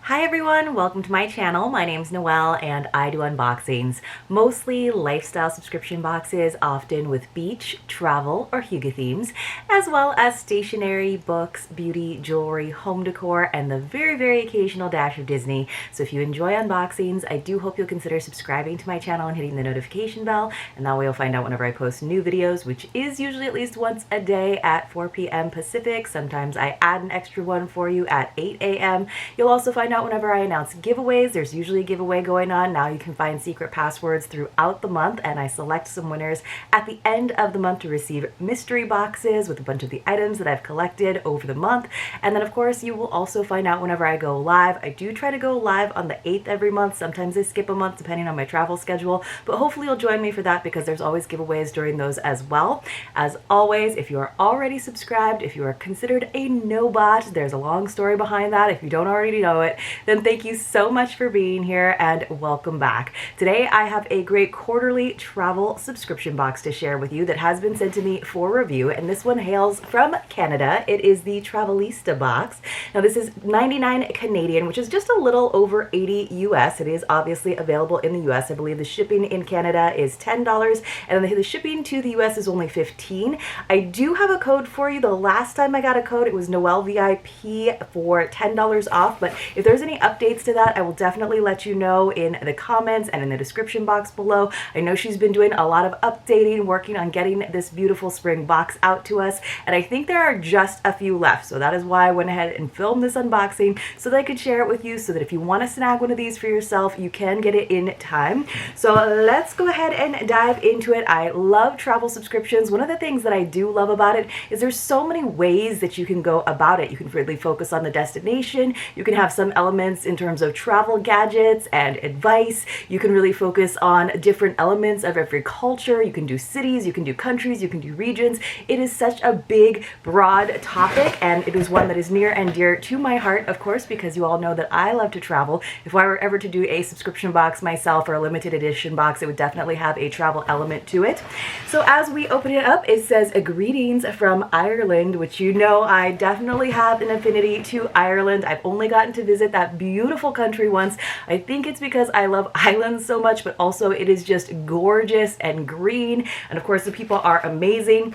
Hi everyone, welcome to my channel. My name's Noelle and I do unboxings, mostly lifestyle subscription boxes, often with beach, travel, or hygge themes, as well as stationery, books, beauty, jewelry, home decor, and the very occasional dash of Disney. So if you enjoy unboxings, I do hope you'll consider subscribing to my channel and hitting the notification bell, and that way you'll find out whenever I post new videos, which is usually at least once a day at 4 p.m. Pacific. Sometimes I add an extra one for you at 8 a.m. You'll also find out whenever I announce giveaways. There's usually a giveaway going on. Now you can find secret passwords throughout the month, and I select some winners at the end of the month to receive mystery boxes with a bunch of the items that I've collected over the month. And then of course you will also find out whenever I go live. I do try to go live on the 8th every month. Sometimes I skip a month depending on my travel schedule, but hopefully you'll join me for that because there's always giveaways during those as well. As always, if you are already subscribed, if you are considered a no-bot, there's a long story behind that. If you don't already know it, then thank you so much for being here and welcome back. Today I have a great quarterly travel subscription box to share with you that has been sent to me for review, and this one hails from Canada. It is the Travelista Box. Now this is 99 Canadian, which is just a little over 80 US. It is obviously available in the US. I believe the shipping in Canada is $10 and the shipping to the US is only $15. I do have a code for you. The last time I got a code, it was Noelle VIP for $10 off, but if there's any updates to that, I will definitely let you know in the comments and in the description box below. I know she's been doing a lot of updating, working on getting this beautiful spring box out to us, and I think there are just a few left. So that is why I went ahead and filmed this unboxing so that I could share it with you, so that if you want to snag one of these for yourself, you can get it in time. So let's go ahead and dive into it. I love travel subscriptions. One of the things that I do love about it is there's so many ways that you can go about it. You can really focus on the destination. You can have some elements in terms of travel gadgets and advice. You can really focus on different elements of every culture. You can do cities, you can do countries, you can do regions. It is such a big, broad topic, and it is one that is near and dear to my heart, of course, because you all know that I love to travel. If I were ever to do a subscription box myself or a limited edition box, it would definitely have a travel element to it. So as we open it up, it says greetings from Ireland, which you know I definitely have an affinity to Ireland. I've only gotten to visit that beautiful country once. I think it's because I love islands so much, but also it is just gorgeous and green, and of course the people are amazing.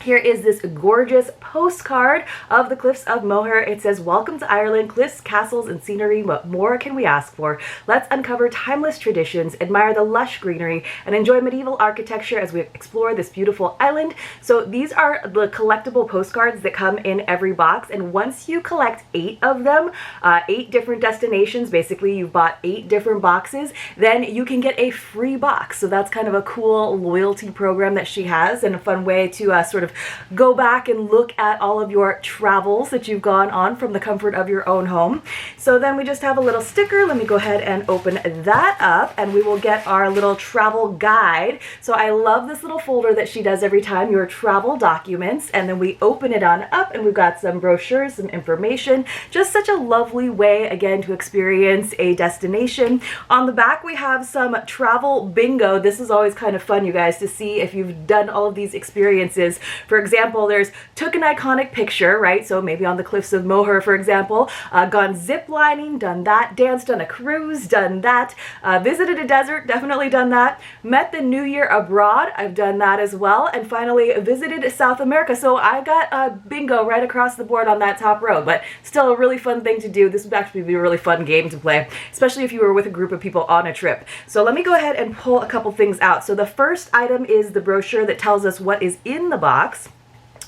Here is this gorgeous postcard of the Cliffs of Moher. It says, "Welcome to Ireland, cliffs, castles, and scenery. What more can we ask for? Let's uncover timeless traditions, admire the lush greenery, and enjoy medieval architecture as we explore this beautiful island." So these are the collectible postcards that come in every box, and once you collect 8 of them, 8 different destinations, basically you've bought 8 different boxes, then you can get a free box. So that's kind of a cool loyalty program that she has, and a fun way to sort of go back and look at all of your travels that you've gone on from the comfort of your own home. So then we just have a little sticker. Let me go ahead and open that up, and we will get our little travel guide. So I love this little folder that she does every time, your travel documents, and then we open it on up and we've got some brochures, some information. Just such a lovely way, again, to experience a destination. On the back we have some travel bingo. This is always kind of fun, you guys, to see if you've done all of these experiences. For example, there's took an iconic picture, right? So maybe on the Cliffs of Moher, for example, gone zip lining, done that, danced on a cruise, done that, visited a desert, definitely done that, met the New Year abroad, I've done that as well, and finally visited South America. So I got a bingo right across the board on that top row, but still a really fun thing to do. This would actually be a really fun game to play, especially if you were with a group of people on a trip. So let me go ahead and pull a couple things out. So the first item is the brochure that tells us what is in the box.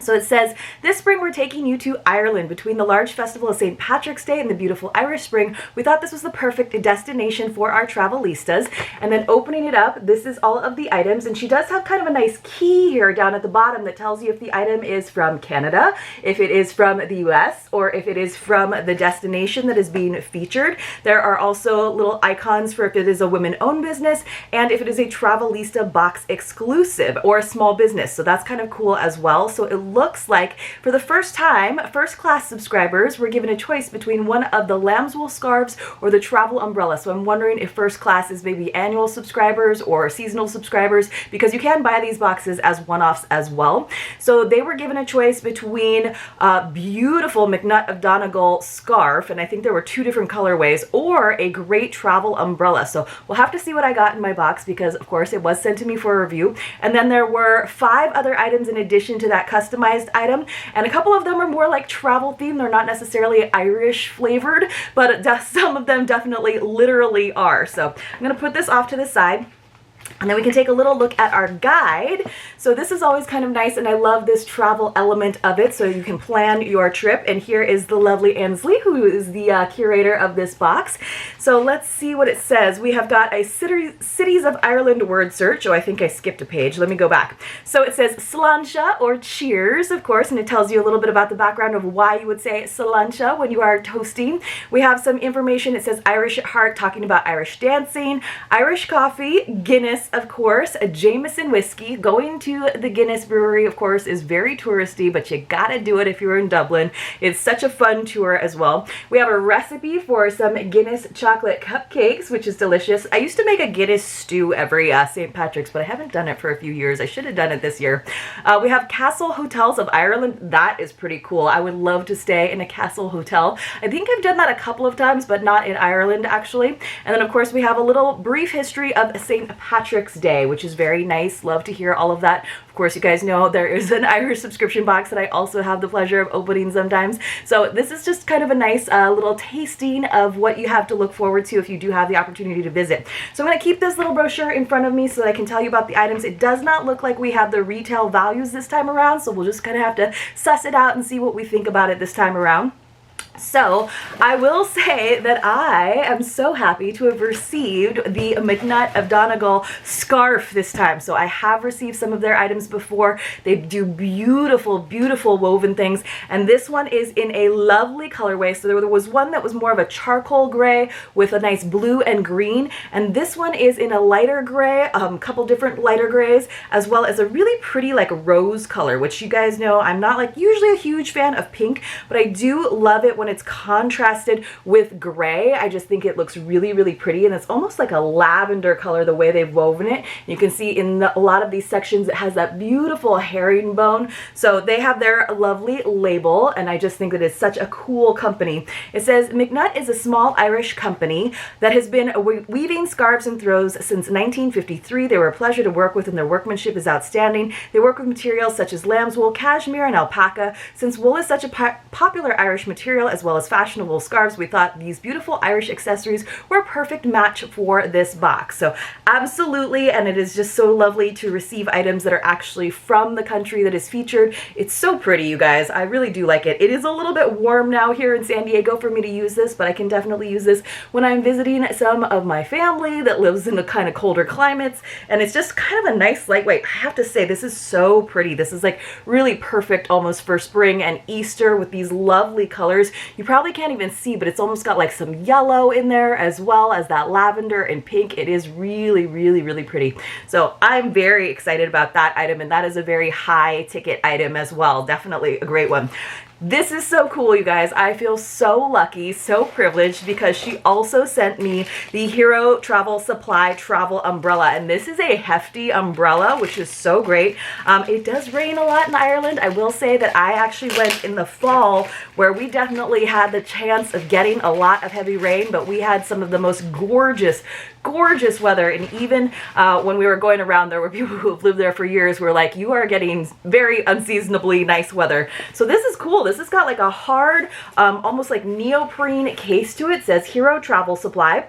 So it says, "This spring we're taking you to Ireland. Between the large festival of St. Patrick's Day and the beautiful Irish Spring, we thought this was the perfect destination for our travelistas." And then opening it up, this is all of the items, and she does have kind of a nice key here down at the bottom that tells you if the item is from Canada, if it is from the US, or if it is from the destination that is being featured. There are also little icons for if it is a women-owned business and if it is a Travelista Box exclusive or a small business. So that's kind of cool as well. So it looks like for the first time, first class subscribers were given a choice between one of the lambswool scarves or the travel umbrella. So I'm wondering if first class is maybe annual subscribers or seasonal subscribers, because you can buy these boxes as one-offs as well. So they were given a choice between a beautiful McNutt of Donegal scarf, and I think there were 2 different colorways, or a great travel umbrella. So we'll have to see what I got in my box, because of course it was sent to me for a review. And then there were 5 other items in addition to that customized item, and a couple of them are more like travel themed. They're not necessarily Irish flavored, but some of them definitely literally are. So I'm going to put this off to the side, and then we can take a little look at our guide. So this is always kind of nice, and I love this travel element of it, so you can plan your trip. And here is the lovely Ansley, who is the curator of this box. So let's see what it says. We have got a Cities of Ireland word search. Oh, I think I skipped a page. Let me go back. So it says Sláinte, or cheers, of course, and it tells you a little bit about the background of why you would say Sláinte when you are toasting. We have some information. It says Irish at heart, talking about Irish dancing, Irish coffee, Guinness, of course, a Jameson whiskey. Going to the Guinness brewery, of course, is very touristy, but you gotta do it if you're in Dublin. It's such a fun tour as well. We have a recipe for some Guinness chocolate cupcakes, which is delicious. I used to make a Guinness stew every St. Patrick's, but I haven't done it for a few years. I should have done it this year. We have Castle Hotels of Ireland. That is pretty cool. I would love to stay in a castle hotel. I think I've done that a couple of times, but not in Ireland, actually. And then, of course, we have a little brief history of St. Patrick's Day, which is very nice. Love to hear all of that. Of course, you guys know there is an Irish subscription box that I also have the pleasure of opening sometimes. So this is just kind of a nice little tasting of what you have to look forward to if you do have the opportunity to visit. So I'm going to keep this little brochure in front of me so that I can tell you about the items. It does not look like we have the retail values this time around, so we'll just kind of have to suss it out and see what we think about it this time around. So I will say that I am so happy to have received the McNutt of Donegal scarf this time. So I have received some of their items before. They do beautiful, beautiful woven things. And this one is in a lovely colorway. So there was one that was more of a charcoal gray with a nice blue and green. And this one is in a lighter gray, couple different lighter grays, as well as a really pretty like rose color, which you guys know I'm not like usually a huge fan of pink, but I do love it when it's contrasted with gray. I just think it looks really, really pretty, and it's almost like a lavender color the way they've woven it. You can see in a lot of these sections it has that beautiful herringbone. So they have their lovely label, and I just think that it's such a cool company. It says McNutt is a small Irish company that has been weaving scarves and throws since 1953. They were a pleasure to work with, and their workmanship is outstanding. They work with materials such as lambswool, cashmere, and alpaca. Since wool is such a popular Irish material as well as fashionable scarves, we thought these beautiful Irish accessories were a perfect match for this box. So absolutely, and it is just so lovely to receive items that are actually from the country that is featured. It's so pretty, you guys. I really do like it. It is a little bit warm now here in San Diego for me to use this, but I can definitely use this when I'm visiting some of my family that lives in the kind of colder climates, and it's just kind of a nice lightweight. I have to say, this is so pretty. This is like really perfect almost for spring and Easter with these lovely colors. You probably can't even see, but it's almost got like some yellow in there as well as that lavender and pink. It is really, really, really pretty. So I'm very excited about that item, and that is a very high ticket item as well. Definitely a great one. This is so cool, you guys. I feel so lucky, so privileged, because she also sent me the Hero Travel Supply travel umbrella, and this is a hefty umbrella, which is so great. It does rain a lot in Ireland. I will say that I actually went in the fall where we definitely had the chance of getting a lot of heavy rain, but we had some of the most gorgeous weather, and even when we were going around, there were people who have lived there for years who were like, you are getting very unseasonably nice weather. So this is cool. This has got like a hard, almost like neoprene case to it. It says Hero Travel Supply.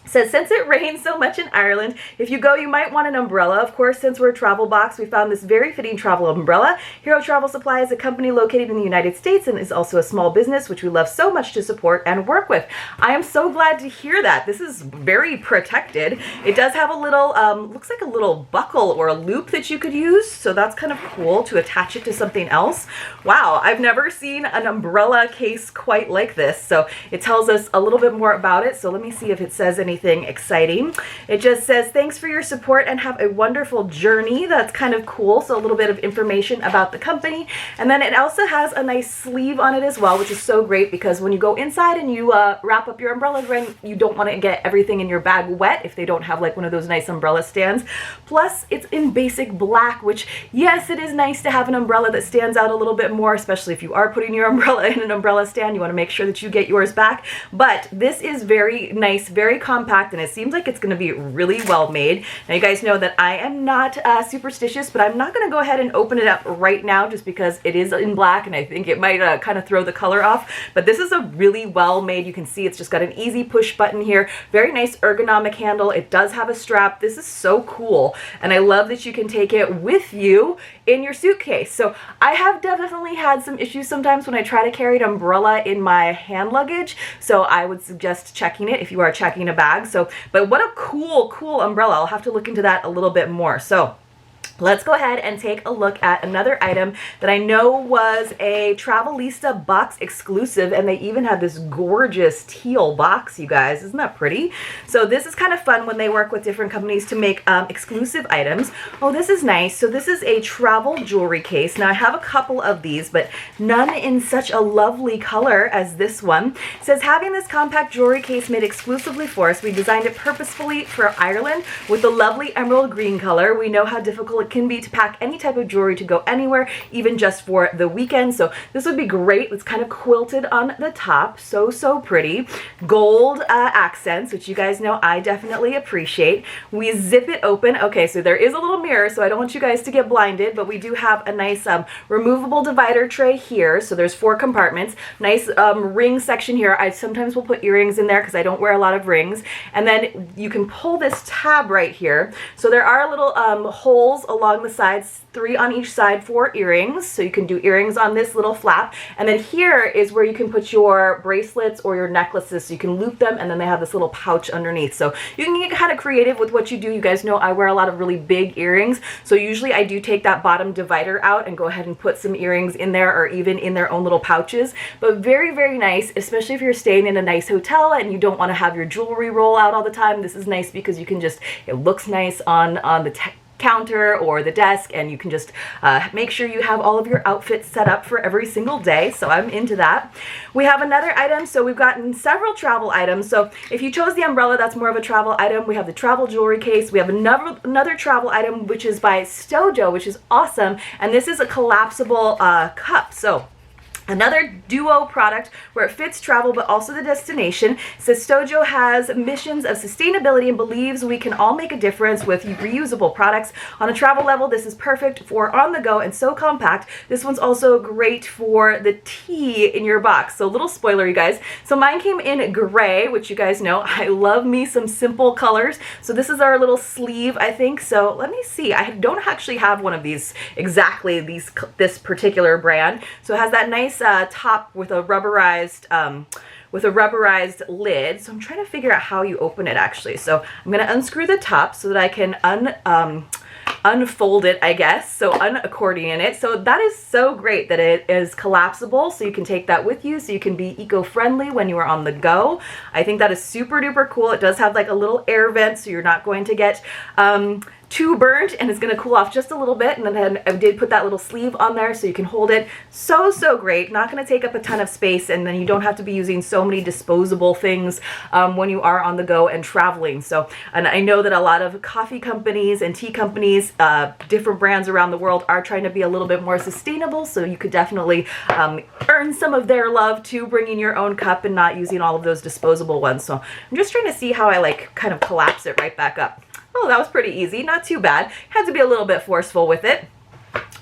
Says, since it rains so much in Ireland, if you go, you might want an umbrella. Of course, since we're a travel box, we found this very fitting travel umbrella. Hero Travel Supply is a company located in the United States and is also a small business, which we love so much to support and work with. I am so glad to hear that. This is very protected. It does have a little, looks like a little buckle or a loop that you could use. So that's kind of cool to attach it to something else. Wow, I've never seen an umbrella case quite like this. So it tells us a little bit more about it. So let me see if it says anything anything exciting. It just says, thanks for your support and have a wonderful journey. That's kind of cool. So a little bit of information about the company. And then it also has a nice sleeve on it as well, which is so great because when you go inside and you wrap up your umbrellas, right, you don't want to get everything in your bag wet if they don't have like one of those nice umbrella stands. Plus, it's in basic black, which, yes, it is nice to have an umbrella that stands out a little bit more, especially if you are putting your umbrella in an umbrella stand. You want to make sure that you get yours back. But this is very nice, very compact, and it seems like it's going to be really well made. Now, you guys know that I am not superstitious, but I'm not going to go ahead and open it up right now just because it is in black, and I think it might kind of throw the color off. But this is a really well made. You can see it's just got an easy push button here. Very nice ergonomic handle. It does have a strap. This is so cool, and I love that you can take it with you in your suitcase. So I have definitely had some issues sometimes when I try to carry an umbrella in my hand luggage, so I would suggest checking it if you are checking a bag. So, but what a cool umbrella. I'll have to look into that a little bit more. So let's go ahead and take a look at another item that I know was a Travelista Box exclusive, and they even have this gorgeous teal box, you guys. Isn't that pretty? So this is kind of fun when they work with different companies to make exclusive items. Oh, this is nice. So this is a travel jewelry case. Now I have a couple of these, but none in such a lovely color as this one. It says, having this compact jewelry case made exclusively for us, we designed it purposefully for Ireland with the lovely emerald green color. We know how difficult it can be to pack any type of jewelry to go anywhere, even just for the weekend. So this would be great. It's kind of quilted on the top. So pretty. Gold accents, which you guys know I definitely appreciate. We zip it open. Okay, so there is a little mirror, so I don't want you guys to get blinded, but we do have a nice removable divider tray here. So there's 4 compartments. Nice ring section here. I sometimes will put earrings in there because I don't wear a lot of rings. And then you can pull this tab right here. So there are little holes along the sides, 3 on each side for earrings. So you can do earrings on this little flap. And then here is where you can put your bracelets or your necklaces. So you can loop them, and then they have this little pouch underneath. So you can get kind of creative with what you do. You guys know I wear a lot of really big earrings. So usually I do take that bottom divider out and go ahead and put some earrings in there, or even in their own little pouches. But very nice, especially if you're staying in a nice hotel and you don't want to have your jewelry roll out all the time. This is nice because you can just, it looks nice on the counter or the desk, and you can just make sure you have all of your outfits set up for every single day. So I'm into that. We have another item. So we've gotten several travel items. So if you chose the umbrella, that's more of a travel item. We have the travel jewelry case. We have another travel item, which is by Stojo, which is awesome. And this is a collapsible cup. So another duo product where it fits travel but also the destination. It says Stojo has missions of sustainability and believes we can all make a difference with reusable products. On a travel level, this is perfect for on the go and so compact. This one's also great for the tea in your box. So a little spoiler, you guys. So mine came in gray, which you guys know I love me some simple colors. So this is our little sleeve, I think. So let me see. I don't actually have one of these exactly this particular brand. So it has that nice top with a rubberized lid. So I'm trying to figure out how you open it actually. So I'm going to unscrew the top so that I can unfold it, I guess. So unaccordion it. So that is so great that it is collapsible, so you can take that with you, so you can be eco-friendly when you are on the go. I think that is super duper cool. It does have like a little air vent, so you're not going to get too burnt, and it's going to cool off just a little bit. And then I did put that little sleeve on there so you can hold it. So great. Not going to take up a ton of space, and then you don't have to be using so many disposable things when you are on the go and traveling. So, and I know that a lot of coffee companies and tea companies, different brands around the world, are trying to be a little bit more sustainable, so you could definitely earn some of their love too, bringing your own cup and not using all of those disposable ones. So I'm just trying to see how I like kind of collapse it right back up. Oh, that was pretty easy. Not too bad. Had to be a little bit forceful with it.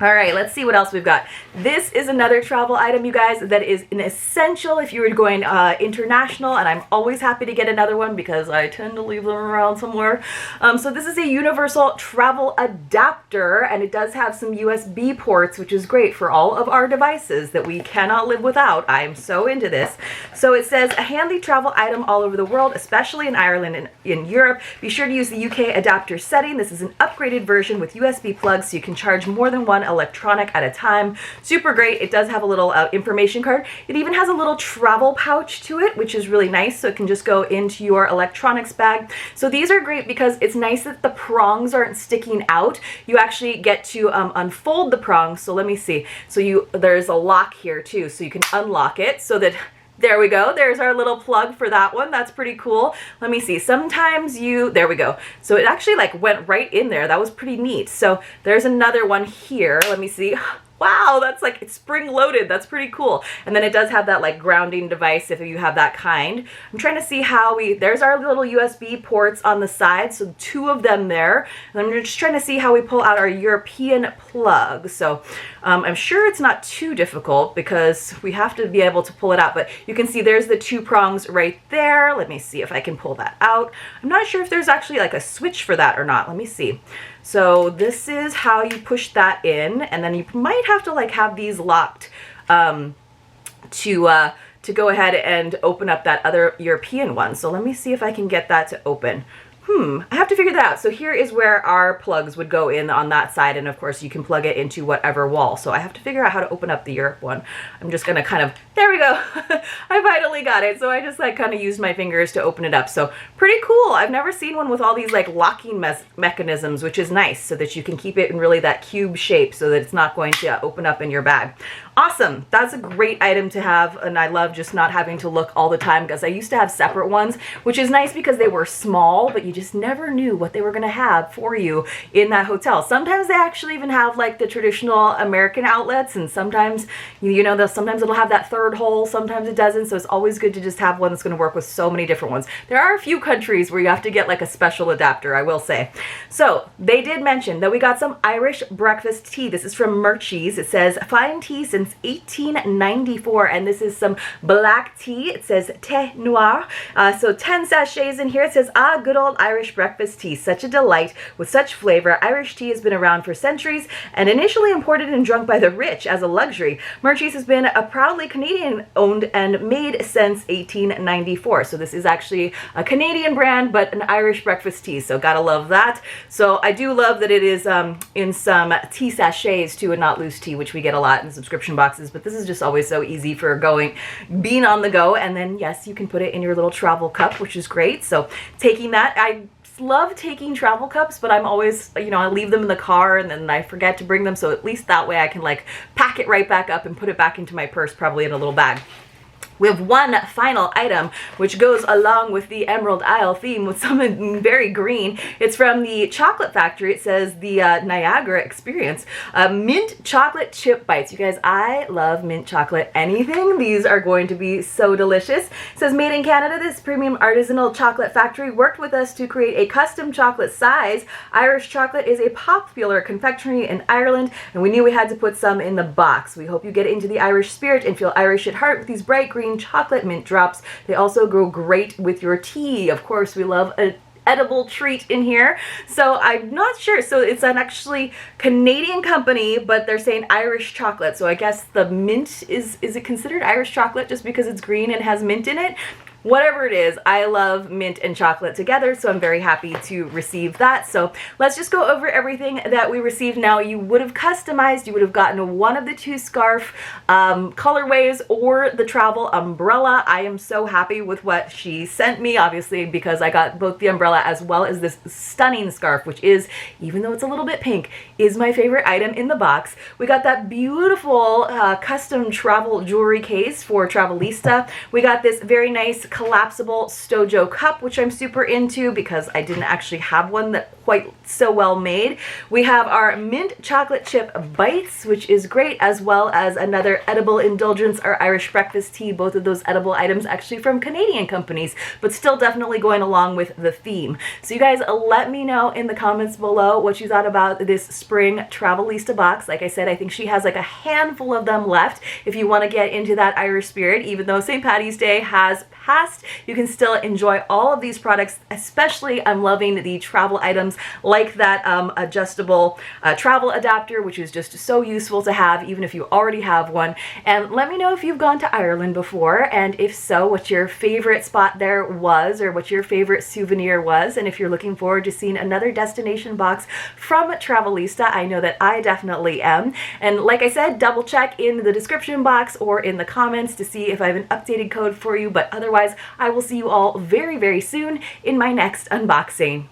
All right, let's see what else we've got. This is another travel item, you guys, that is an essential if you were going international, and I'm always happy to get another one because I tend to leave them around somewhere. So this is a universal travel adapter, and it does have some USB ports, which is great for all of our devices that we cannot live without. I'm so into this. So it says a handy travel item all over the world, especially in Ireland and in Europe. Be sure to use the UK adapter setting. This is an upgraded version with USB plugs, so you can charge more than one electronic at a time. Super great. It does have a little information card. It even has a little travel pouch to it, which is really nice, so it can just go into your electronics bag. So these are great because it's nice that the prongs aren't sticking out. You actually get to unfold the prongs. So let me see. So there's a lock here too, so you can unlock it so that, there we go. There's our little plug for that one. That's pretty cool. Let me see. Sometimes there we go. So it actually like went right in there. That was pretty neat. So there's another one here. Let me see. Wow, that's like, it's spring loaded. That's pretty cool. And then it does have that like grounding device if you have that kind. I'm trying to see how there's our little USB ports on the side. So 2 of them there. And I'm just trying to see how we pull out our European plug. So I'm sure it's not too difficult because we have to be able to pull it out. But you can see there's the 2 prongs right there. Let me see if I can pull that out. I'm not sure if there's actually like a switch for that or not. Let me see. So this is how you push that in, and then you might have to like have these locked to go ahead and open up that other European one. So let me see if I can get that to open. I have to figure that out. So here is where our plugs would go in on that side, and of course you can plug it into whatever wall. So I have to figure out how to open up the Europe one. I'm just gonna kind of, there we go. I finally got it. So I just like kind of used my fingers to open it up. So pretty cool. I've never seen one with all these like locking mechanisms, which is nice, so that you can keep it in really that cube shape so that it's not going to open up in your bag. Awesome. That's a great item to have, and I love just not having to look all the time, because I used to have separate ones, which is nice because they were small, but you just never knew what they were going to have for you in that hotel. Sometimes they actually even have like the traditional American outlets, and sometimes, you know, sometimes it'll have that third hole, sometimes it doesn't, so it's always good to just have one that's going to work with so many different ones. There are a few countries where you have to get like a special adapter, I will say. So they did mention that we got some Irish breakfast tea. This is from Murchie's. It says fine tea since 1894, and this is some black tea. It says thé noir. So 10 sachets in here. It says, good old Irish breakfast tea, such a delight with such flavor. Irish tea has been around for centuries and initially imported and drunk by the rich as a luxury. Murchie's has been a proudly Canadian owned and made since 1894. So this is actually a Canadian brand, but an Irish breakfast tea. So gotta love that. So I do love that it is in some tea sachets too, and not loose tea, which we get a lot in subscription boxes, but this is just always so easy for being on the go. And then yes, you can put it in your little travel cup, which is great. So taking that, I love taking travel cups, but I'm always, you know, I leave them in the car and then I forget to bring them, so at least that way I can like pack it right back up and put it back into my purse, probably in a little bag. We have one final item which goes along with the Emerald Isle theme with something very green. It's from the chocolate factory. It says the Niagara Experience. Mint chocolate chip bites. You guys, I love mint chocolate anything. These are going to be so delicious. It says made in Canada. This premium artisanal chocolate factory worked with us to create a custom chocolate size. Irish chocolate is a popular confectionery in Ireland, and we knew we had to put some in the box. We hope you get into the Irish spirit and feel Irish at heart with these bright green chocolate mint drops. They also go great with your tea. Of course, we love an edible treat in here. So I'm not sure. So it's an actually Canadian company, but they're saying Irish chocolate. So I guess the mint is it considered Irish chocolate just because it's green and has mint in it? Whatever it is, I love mint and chocolate together, so I'm very happy to receive that. So let's just go over everything that we received. Now, you would have customized, you would have gotten one of the 2 scarf colorways or the travel umbrella. I am so happy with what she sent me, obviously, because I got both the umbrella as well as this stunning scarf, which is, even though it's a little bit pink, is my favorite item in the box. We got that beautiful custom travel jewelry case for Travelista. We got this very nice collapsible Stojo cup, which I'm super into because I didn't actually have one that quite so well made. We have our mint chocolate chip bites, which is great, as well as another edible indulgence, our Irish breakfast tea. Both of those edible items actually from Canadian companies, but still definitely going along with the theme. So you guys, let me know in the comments below what you thought about this spring Travelista box. Like I said, I think she has like a handful of them left if you want to get into that Irish spirit, even though St. Paddy's Day has passed past, you can still enjoy all of these products. Especially, I'm loving the travel items like that adjustable travel adapter, which is just so useful to have even if you already have one. And let me know if you've gone to Ireland before, and if so, what your favorite spot there was, or what your favorite souvenir was, and if you're looking forward to seeing another destination box from Travelista. I know that I definitely am. And like I said, double check in the description box or in the comments to see if I have an updated code for you, but otherwise I will see you all very, very soon in my next unboxing.